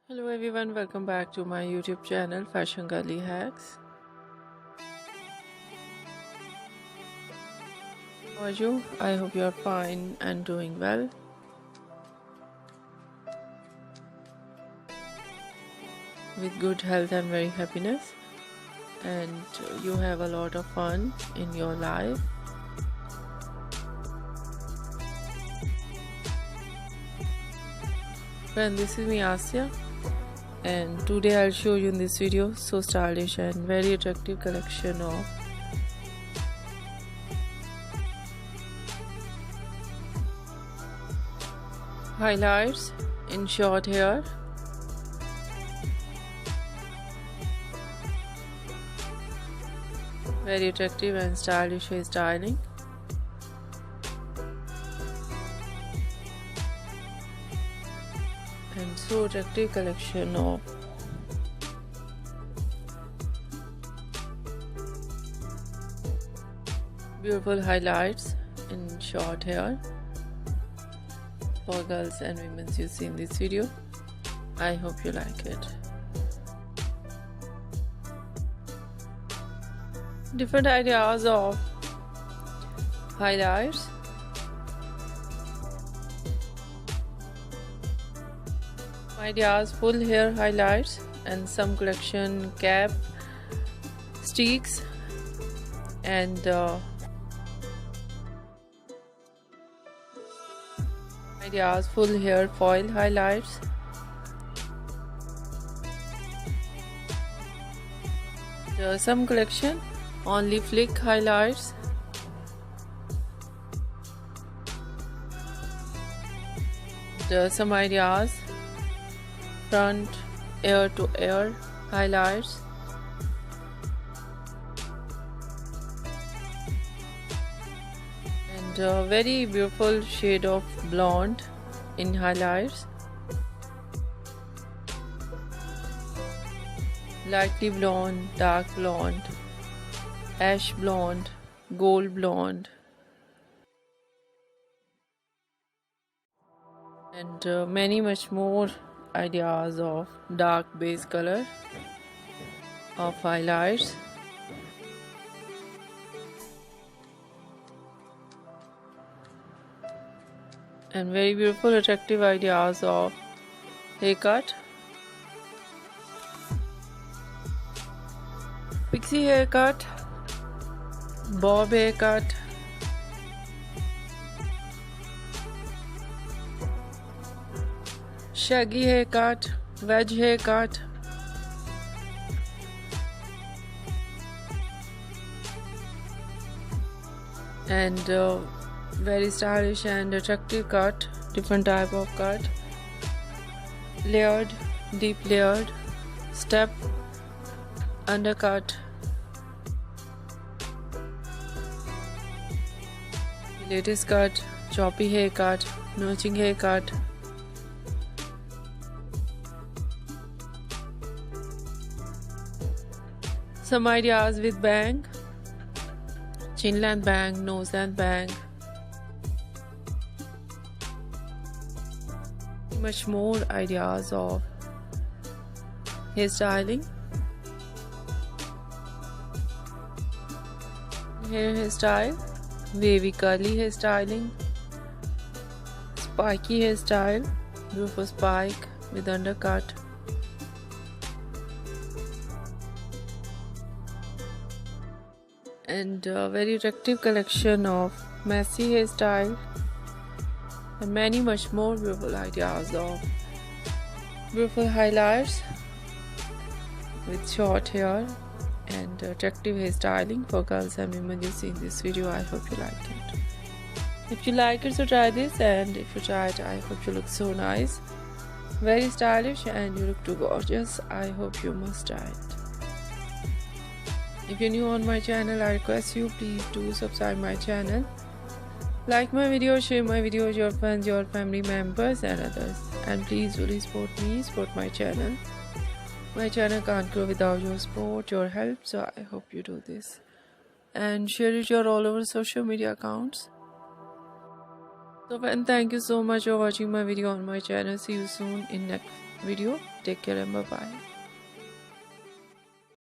Hello everyone, welcome back to my YouTube channel Fashion Girly Hacks. How are you? I hope you are fine and doing well. With good health and very happiness, and you have a lot of fun in your life. Friend, this is me Asya, and today I'll show you in this video so stylish and very attractive collection of highlights in short hair. Very attractive and stylish hairstyling. And so attractive collection of beautiful highlights in short hair for girls and women you see in this video. I hope you like it. Different ideas of highlights. Ideas full hair highlights and some collection cap sticks and ideas full hair foil highlights. There are some collection only flick highlights. There are some ideas front ear to ear highlights. And a very beautiful shade of blonde in highlights. Lightly blonde, dark blonde, ash blonde, gold blonde, and many much more ideas of dark base color of highlights. And very beautiful attractive ideas of haircut. Pixie haircut, bob haircut, shaggy haircut, wedge haircut, and very stylish and attractive cut, different type of cut, layered, deep layered, step, undercut, latest cut, choppy haircut, notching haircut. Some ideas with bang, chin length bang, nose length bang. Much more ideas of hairstyling. Hairstyle, wavy curly hairstyling, spiky hairstyle, beautiful spike with undercut. And a very attractive collection of messy hairstyle and many much more beautiful ideas of beautiful highlights with short hair and attractive hairstyling for girls and women you see in this video. I hope you like it. If you like it, so try this, and if you try it, I hope you look so nice, very stylish, and you look too gorgeous. I hope you must try it. If you're new on my channel, I request you please do subscribe my channel, like my video, share my video with your friends, your family members and others, and please really support me, support my channel. My channel can't grow without your support, your help, so I hope you do this and share it your all over social media accounts. So friend, thank you so much for watching my video on my channel. See you soon in next video. Take care and bye bye.